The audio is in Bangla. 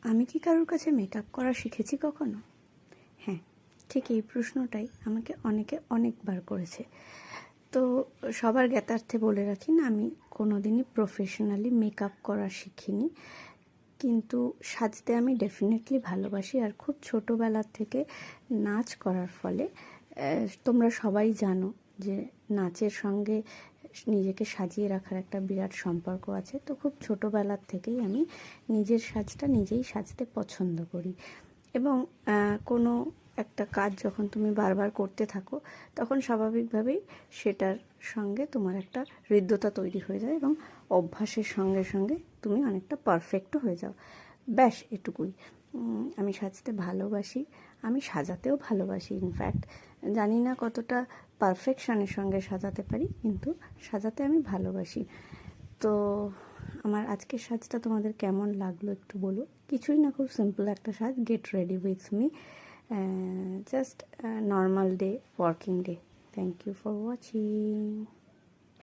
আমি কি কারোর কাছে মেকআপ করা শিখেছি কখনো? হ্যাঁ, ঠিক এই প্রশ্নটাই আমাকে অনেকে অনেকবার করেছে। তো সবার জ্ঞাতার্থে বলে রাখি না, আমি কোনোদিনই প্রফেশনালি মেকআপ করা শিখিনি, কিন্তু সাজতে আমি ডেফিনেটলি ভালোবাসি। আর খুব ছোটোবেলার থেকে নাচ করার ফলে তোমরা সবাই জানো যে নাচের সঙ্গে নিজেকে সাজিয়ে রাখার একটা বিরাট সম্পর্ক আছে। তো খুব ছোটোবেলার থেকেই আমি নিজের সাজটা নিজেই সাজতে পছন্দ করি। এবং কোনো একটা কাজ যখন তুমি বারবার করতে থাকো, তখন স্বাভাবিকভাবেই সেটার সঙ্গে তোমার একটা হৃদ্যতা তৈরি হয়ে যায় এবং অভ্যাসের সঙ্গে সঙ্গে তুমি অনেকটা পারফেক্টও হয়ে যাও। ব্যাস এটুকুই। আমি সাজতে ভালোবাসি, আমি সাজাতেও ভালোবাসি। ইনফ্যাক্ট জানি না কতটা পারফেকশনের সঙ্গে সাজাতে পারি, কিন্তু সাজাতে আমি ভালোবাসি। তো আমার আজকের সাজটা তোমাদের কেমন লাগলো একটু বলো। কিছুই না, খুব সিম্পল একটা সাজ। Get ready with me, just normal day, working day. Thank you for watching.